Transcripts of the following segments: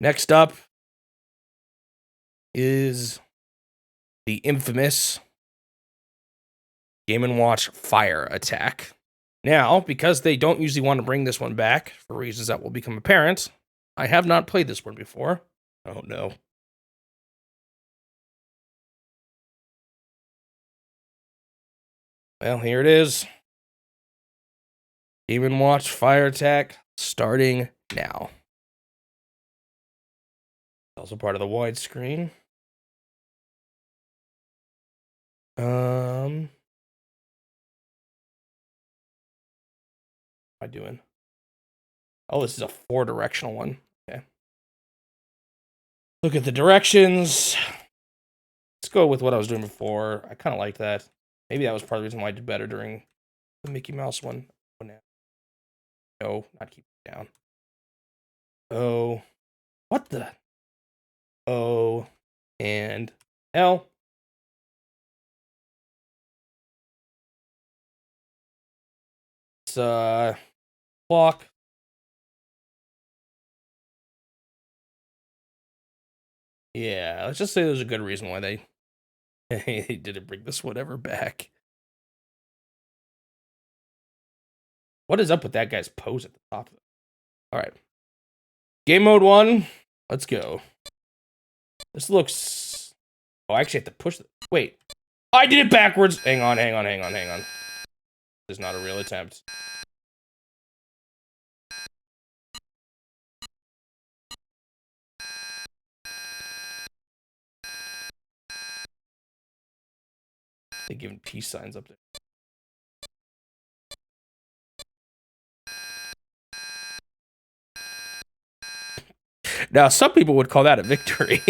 Next up is the infamous Game & Watch Fire Attack. Now, because they don't usually want to bring this one back, for reasons that will become apparent, I have not played this one before. Oh no. Well, here it is. Game & Watch Fire Attack, starting now. Also part of the widescreen. What am I doing? Oh, this is a 4-directional one. Okay. Look at the directions. Let's go with what I was doing before. I kind of like that. Maybe that was part of the reason why I did better during the Mickey Mouse one. No, not keep it down. Oh, what the? O and L. It's clock. Yeah, let's just say there's a good reason why they they didn't bring this whatever back. What is up with that guy's pose at the top of it? All right. Game mode 1. Let's go. This looks... Oh, I actually have to push... Wait. I did it backwards. Hang on. This is not a real attempt. They're giving peace signs up there. Now, some people would call that a victory.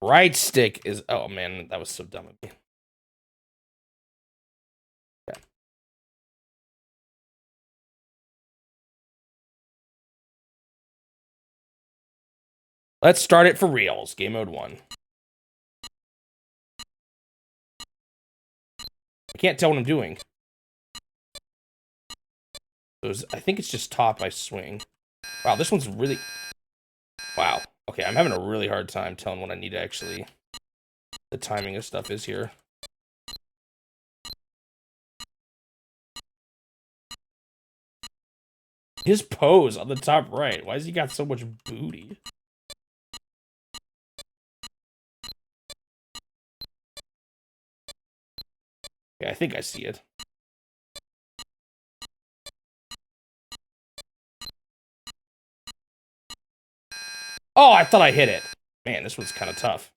Right stick is... Oh, man, that was so dumb of me. Okay. Let's start it for reals. Game mode 1. I can't tell what I'm doing. I think it's just top I swing. Wow, this one's really... Wow. Okay, I'm having a really hard time telling what I need to actually... The timing of stuff is here. His pose on the top right. Why has he got so much booty? Okay, I think I see it. Oh, I thought I hit it. Man, this one's kind of tough.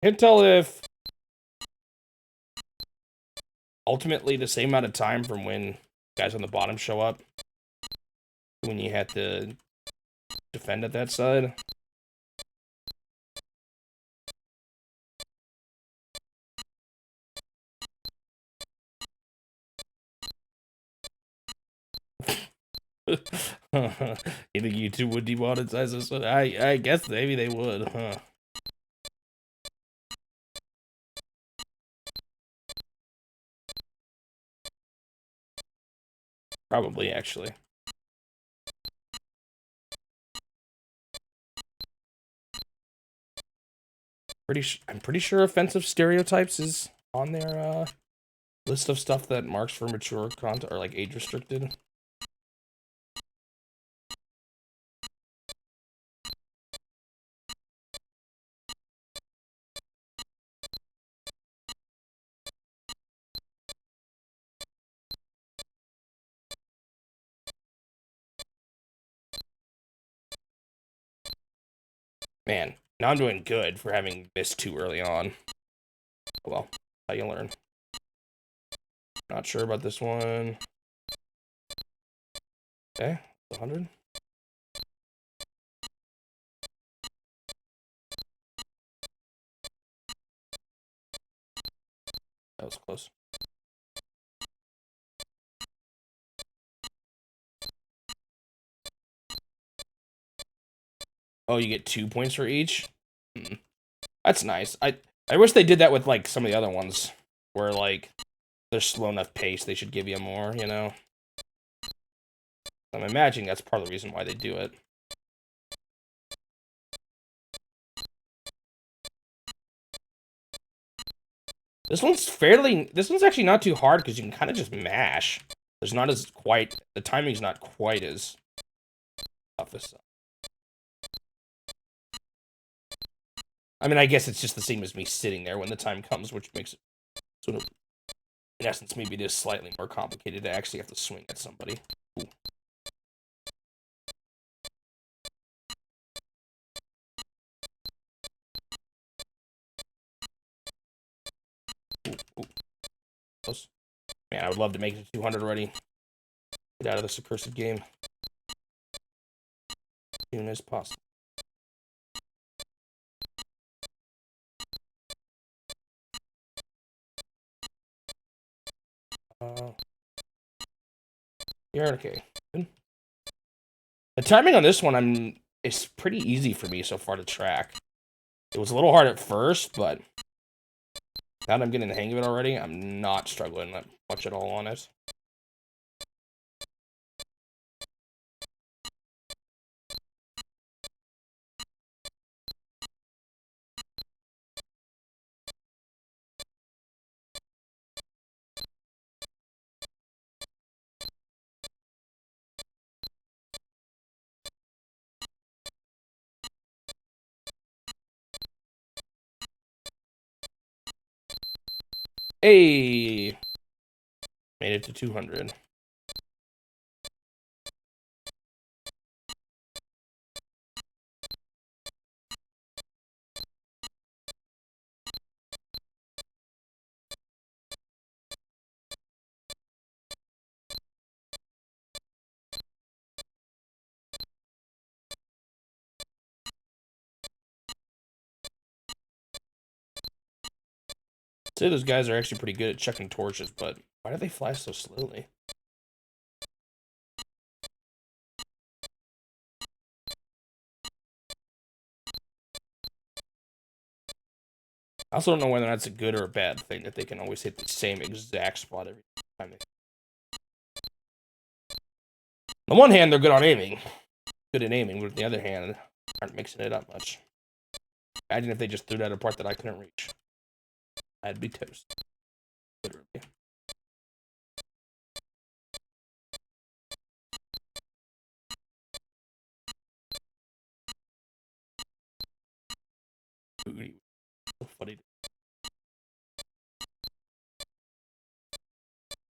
Can't tell if ultimately the same amount of time from when guys on the bottom show up when you had to defend at that side. You think YouTube would demonetize this one? I guess maybe they would, huh? Probably, actually. I'm pretty sure offensive stereotypes is on their list of stuff that marks for mature content or like age restricted. Man, now I'm doing good for having missed too early on. Oh, well, how you learn. Not sure about this one. Okay, 100. That was close. Oh, you get 2 points for each? That's nice. I wish they did that with, like, some of the other ones. Where, like, they're slow enough pace, they should give you more, you know? I'm imagining that's part of the reason why they do it. This one's actually not too hard because you can kind of just mash. There's not as quite, the timing's not quite as tough as. I mean, I guess it's just the same as me sitting there when the time comes, which makes it sort of, in essence, maybe it is slightly more complicated to actually have to swing at somebody. Ooh. Ooh. Close. Man, I would love to make it to 200 already. Get out of this accursed game. As soon as possible. Yeah, okay. Good. The timing on this one, it's pretty easy for me so far to track. It was a little hard at first, but now that I'm getting the hang of it already, I'm not struggling much at all on it. Hey! Made it to 200. I'd say those guys are actually pretty good at checking torches, but why do they fly so slowly? I also don't know whether that's a good or a bad thing that they can always hit the same exact spot every time. On the one hand, they're good on aiming. Good at aiming, but on the other hand, aren't mixing it up much. Imagine if they just threw that a part that I couldn't reach. I'd be toast. Literally. So funny.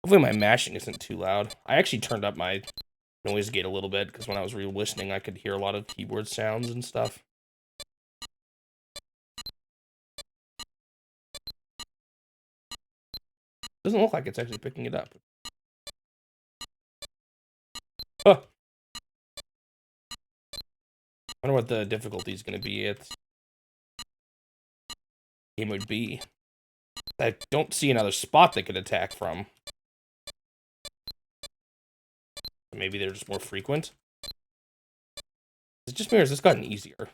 Hopefully my mashing isn't too loud. I actually turned up my noise gate a little bit because when I was re-listening, I could hear a lot of keyboard sounds and stuff. Doesn't look like it's actually picking it up. Huh. I wonder what the difficulty is going to be. Game would be. I don't see another spot they could attack from. Maybe they're just more frequent. Is it just me or has this gotten easier?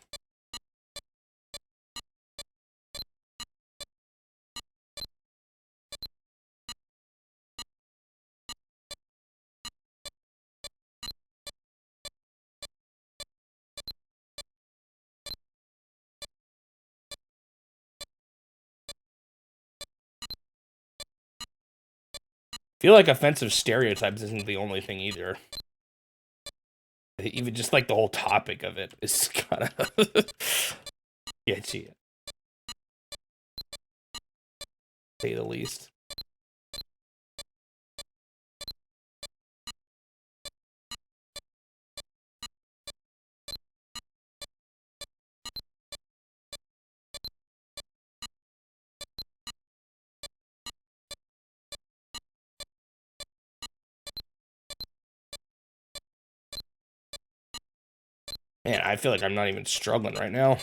I feel like offensive stereotypes isn't the only thing either. Even just like the whole topic of it is kind of sketchy, to say the least. Man, I feel like I'm not even struggling right now.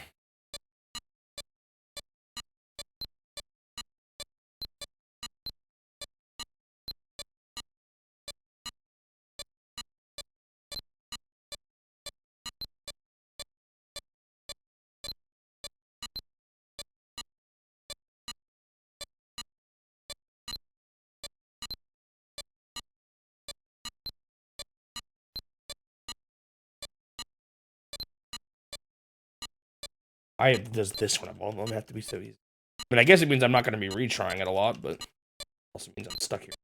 Does this one of all of them have to be so easy? I mean, I guess it means I'm not going to be retrying it a lot, but also means I'm stuck here.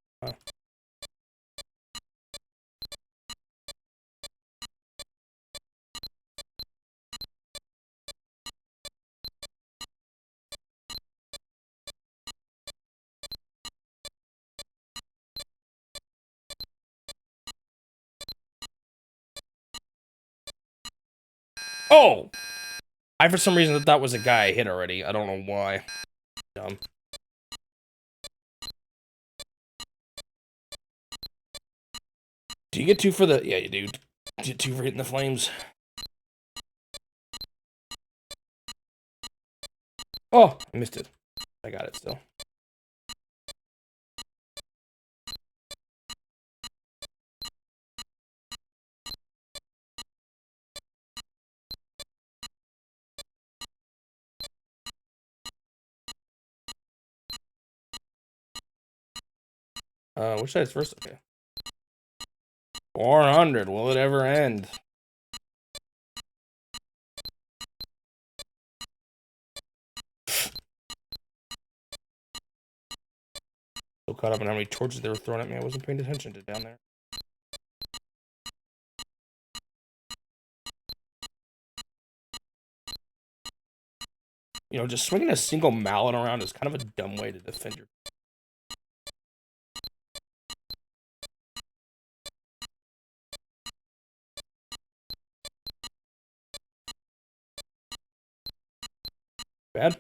Oh! I, for some reason, thought that was a guy I hit already. I don't know why. Dumb. Do you get 2 for the... Yeah, you do. You get 2 for hitting the flames. Oh, I missed it. I got it still. Which side's first? Okay. 400. Will it ever end? So caught up in how many torches they were throwing at me, I wasn't paying attention to down there. You know, just swinging a single mallet around is kind of a dumb way to defend your... Bad?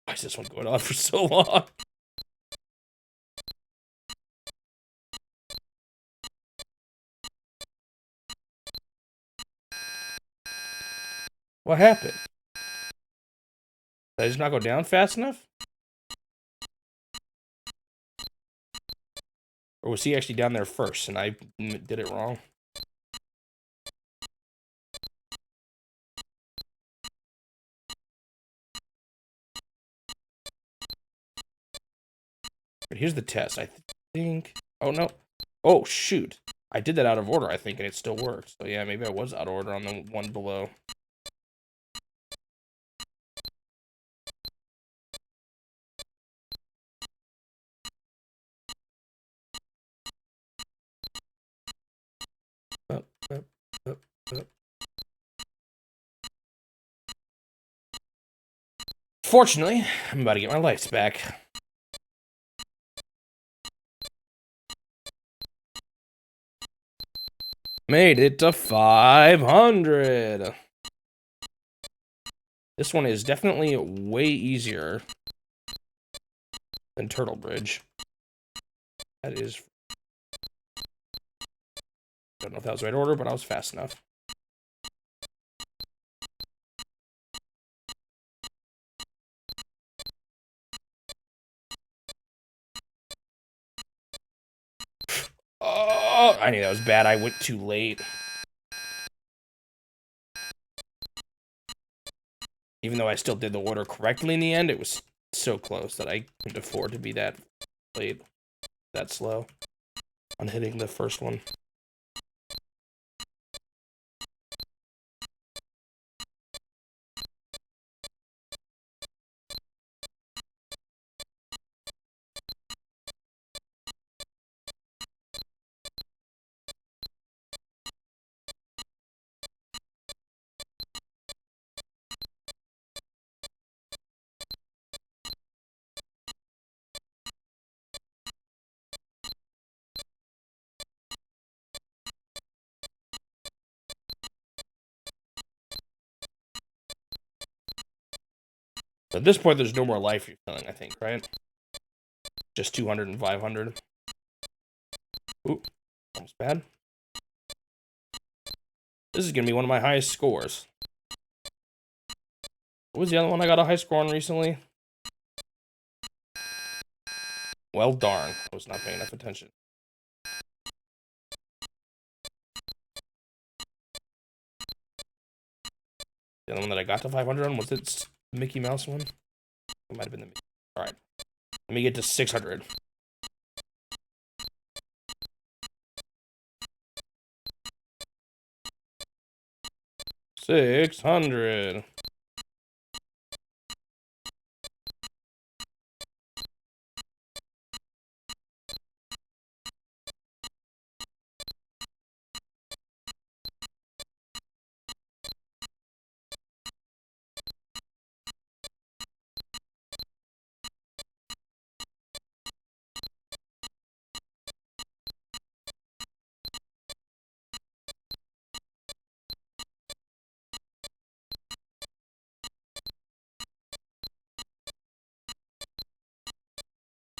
Why is this one going on for so long? What happened? Did I just not go down fast enough? Or was he actually down there first and I did it wrong? But here's the test. I think... Oh, no. Oh, shoot. I did that out of order, I think, and it still worked. So, yeah, maybe I was out of order on the one below. Up, up, up, up. Fortunately, I'm about to get my lights back. Made it to 500. This one is definitely way easier than Turtle Bridge. That is... Don't know if that was the right order, but I was fast enough. Oh, I knew that was bad. I went too late. Even though I still did the order correctly in the end, it was so close that I couldn't afford to be that late, that slow on hitting the first one. At this point, there's no more life you're killing, I think, right? Just 200 and 500. Ooh, almost bad. This is going to be one of my highest scores. What was the other one I got a high score on recently? Well, darn. I was not paying enough attention. The other one that I got to 500 on, was it the Mickey Mouse one? It might have been the Mickey. Alright. Let me get to 600. 600.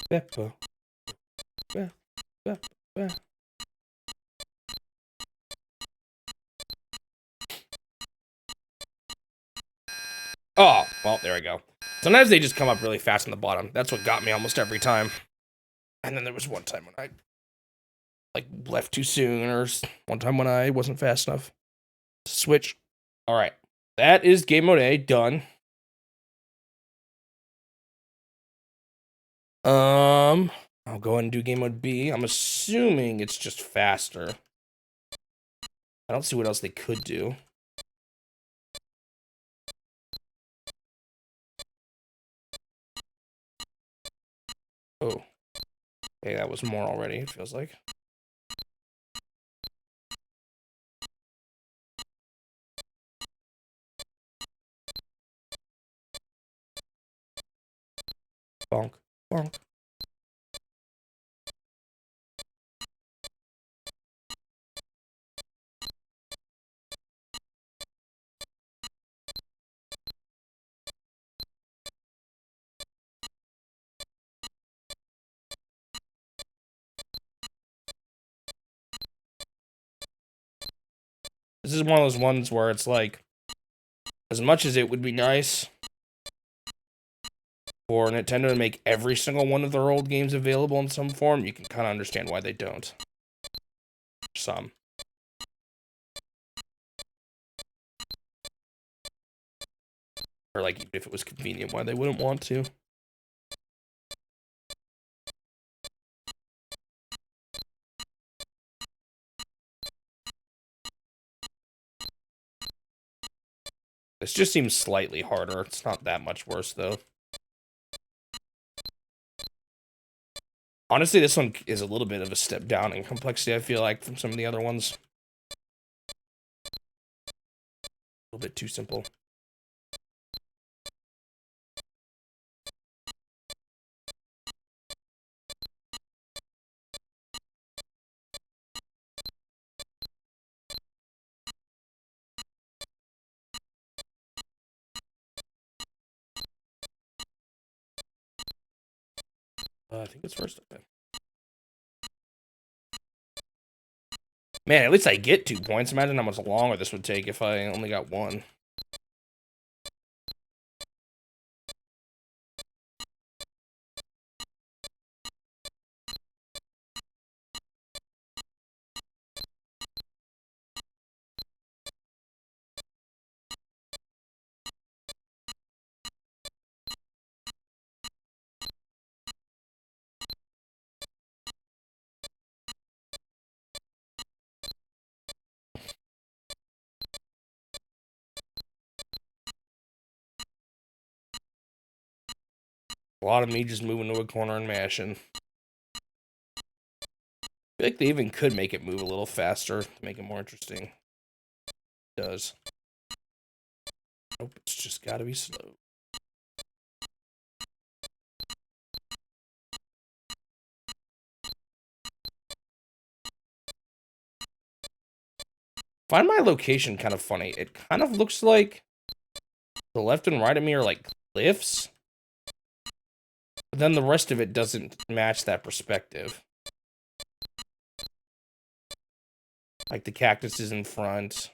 Peppa. Peppa. Oh, well, there we go. Sometimes they just come up really fast on the bottom. That's what got me almost every time. And then there was one time when I left too soon, or one time when I wasn't fast enough to switch. All right, that is game mode A done. I'll go ahead and do game mode B. I'm assuming it's just faster. I don't see what else they could do. Oh, okay, that was more already. It feels like. Bonk, bonk. This is one of those ones where it's like, as much as it would be nice for Nintendo to make every single one of their old games available in some form, you can kind of understand why they don't. Some. Or like, if it was convenient, why they wouldn't want to. This just seems slightly harder. It's not that much worse, though. Honestly, this one is a little bit of a step down in complexity, I feel like, from some of the other ones. A little bit too simple. I think it's first. Okay. Man, at least I get 2 points. Imagine how much longer this would take if I only got 1. A lot of me just moving to a corner and mashing. I feel like they even could make it move a little faster to make it more interesting. It does. Nope, it's just gotta be slow. Find my location kind of funny. It kind of looks like the left and right of me are like cliffs. But then the rest of it doesn't match that perspective. Like the cactus is in front.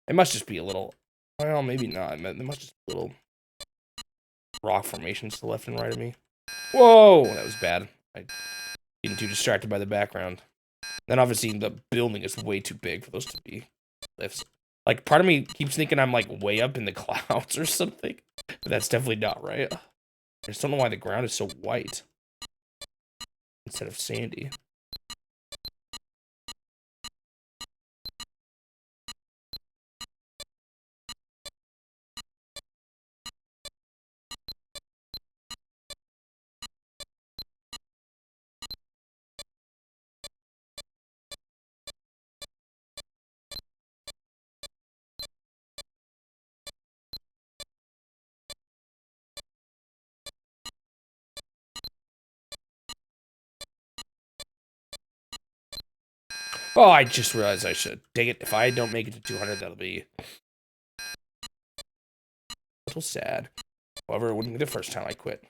It must just be a little. Well, maybe not. There must just be little rock formations to the left and right of me. Whoa, that was bad. I getting too distracted by the background. Then obviously the building is way too big for those to be cliffs. Like part of me keeps thinking I'm like way up in the clouds or something, but that's definitely not right. I just don't know why the ground is so white instead of sandy. Oh, I just realized I should. Dang it, if I don't make it to 200, that'll be a little sad. However, it wouldn't be the first time I quit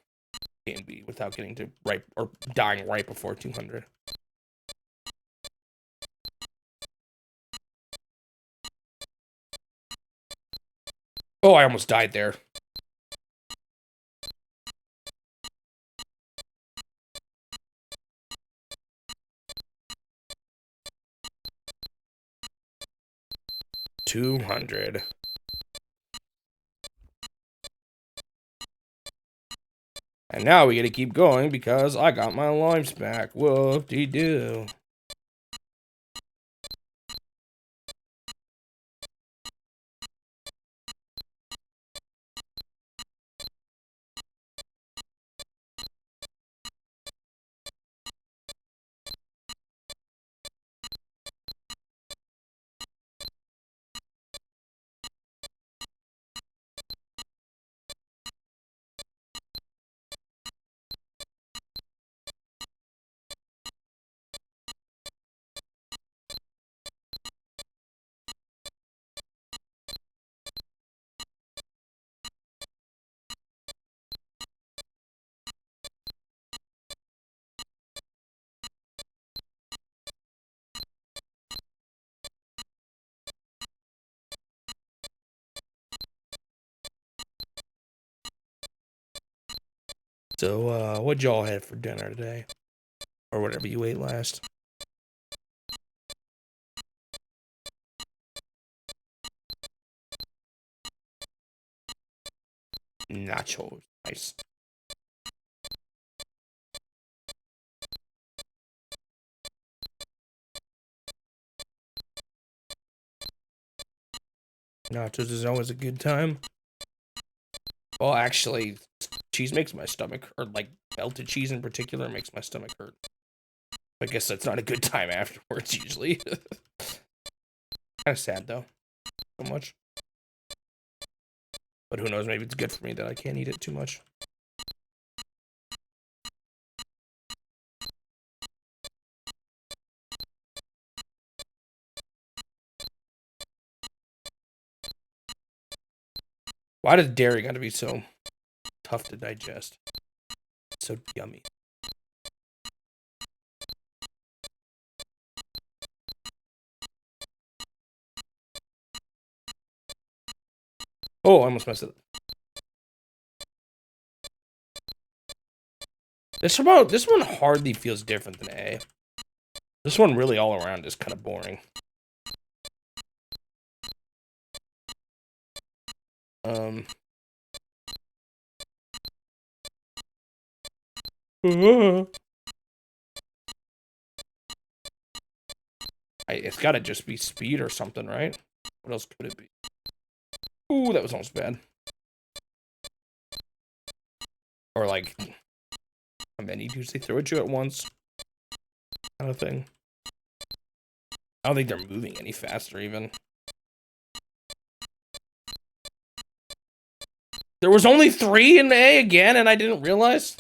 B without getting to right or dying right before 200. Oh, I almost died there. $200. And now we gotta keep going because I got my limes back. Whoop-de-doo. So, what'd y'all have for dinner today? Or whatever you ate last? Nachos. Nice. Nachos is always a good time. Well, actually, cheese makes my stomach, or like melted cheese in particular, makes my stomach hurt. I guess that's not a good time afterwards, usually. Kind of sad, though. So much. But who knows, maybe it's good for me that I can't eat it too much. Why does dairy gotta be so tough to digest? It's so yummy. Oh, I almost messed it up. This one hardly feels different than A. This one really all around is kind of boring. It's gotta just be speed or something, right? What else could it be? Ooh, that was almost bad. Or like, how many do they throw at you at once? Kind of thing. I don't think they're moving any faster, even. There was only 3 in A again, and I didn't realize?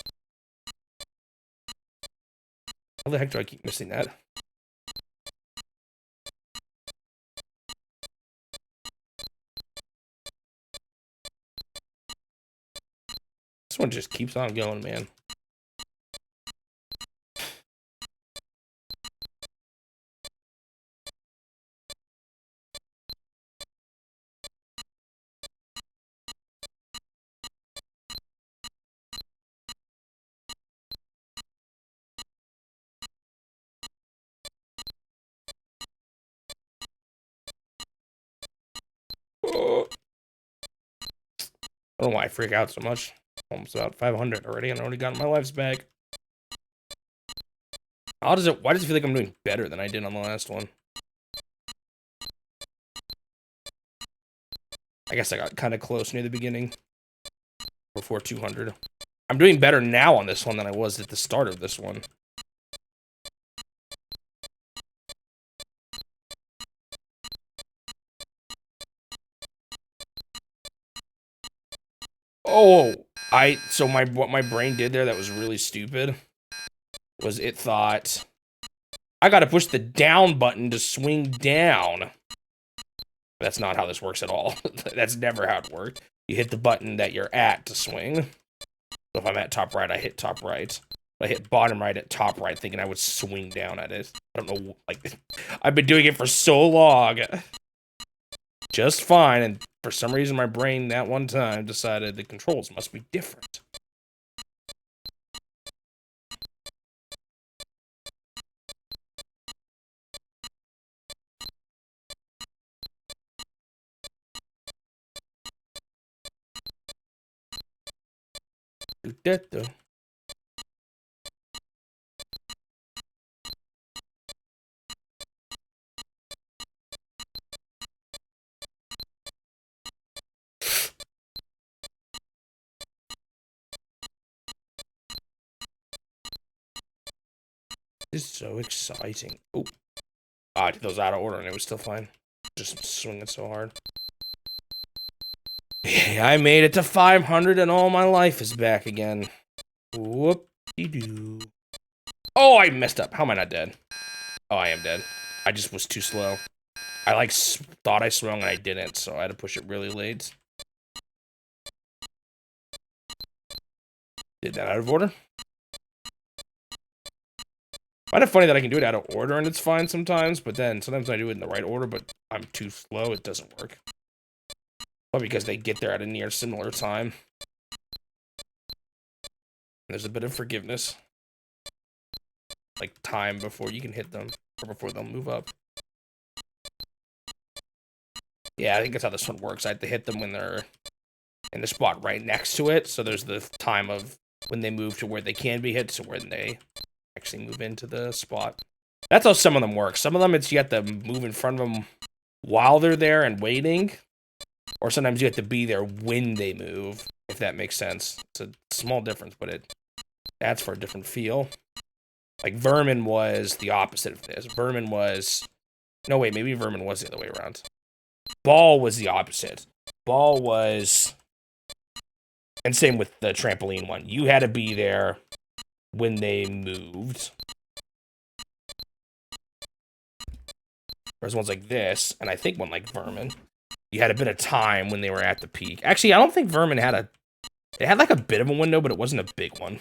How the heck do I keep missing that? one just keeps on going, man. Oh. I don't know why I freak out so much. Almost about 500 already, and I already got my lives back. Why does it feel like I'm doing better than I did on the last one? I guess I got kind of close near the beginning. Before 200. I'm doing better now on this one than I was at the start of this one. Oh, so what my brain did there that was really stupid was it thought I gotta push the down button to swing down. That's not how this works at all. That's never how it worked. You hit the button that you're at to swing. So if I'm at top right, I hit top right. I hit bottom right at top right, thinking I would swing down at it. I don't know, like, I've been doing it for so long. Just fine, and for some reason my brain that one time decided the controls must be different. Do that though. This is so exciting. Oh, I did those out of order and it was still fine. Just swinging so hard. Yeah, I made it to 500 and all my life is back again. Whoop-de-doo. Oh, I messed up. How am I not dead? Oh, I am dead. I just was too slow. I, like, thought I swung and I didn't, so I had to push it really late. Did that out of order. I find it funny that I can do it out of order and it's fine sometimes, but then sometimes I do it in the right order, but I'm too slow, it doesn't work. But because they get there at a near similar time. There's a bit of forgiveness. Like time before you can hit them, or before they'll move up. Yeah, I think that's how this one works. I have to hit them when they're in the spot right next to it, so there's the time of when they move to where they can be hit, so when they actually move into the spot. That's how some of them work. Some of them, it's you have to move in front of them while they're there and waiting. Or sometimes you have to be there when they move, if that makes sense. It's a small difference, but it adds for a different feel. Like, Vermin was the opposite of this. Vermin was... No, wait, maybe Vermin was the other way around. Ball was the opposite. Ball was... And same with the trampoline one. You had to be there when they moved. Whereas ones like this, and I think one like Vermin, you had a bit of time when they were at the peak. Actually, I don't think Vermin had a... It had like a bit of a window, but it wasn't a big one.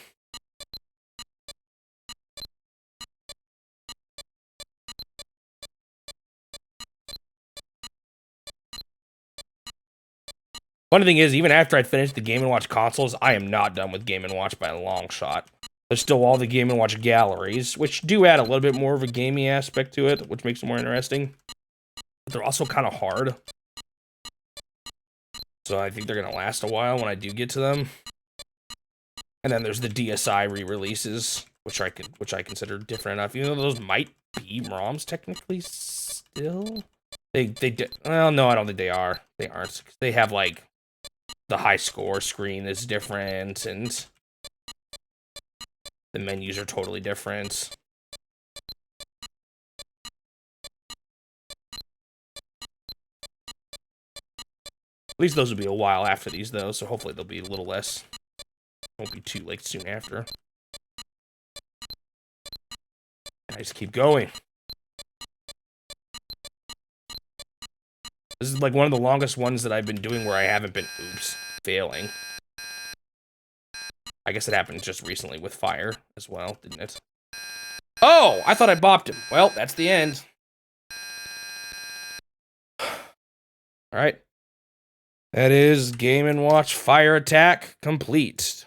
Funny thing is, even after I'd finished the Game & Watch consoles, I am not done with Game & Watch by a long shot. There's still all the Game & Watch galleries, which do add a little bit more of a gamey aspect to it, which makes it more interesting. But they're also kind of hard. So I think they're going to last a while when I do get to them. And then there's the DSi re-releases, which I consider different enough. Even though those might be ROMs technically still. They did. Well, no, I don't think they are. They aren't. They have like the high score screen is different, and the menus are totally different. At least those will be a while after these, though, so hopefully they'll be a little less. Won't be too late soon after. I just keep going. This is like one of the longest ones that I've been doing where I haven't been, failing. I guess it happened just recently with fire as well, didn't it? Oh, I thought I bopped him. Well, that's the end. All right. That is Game & Watch Fire Attack complete.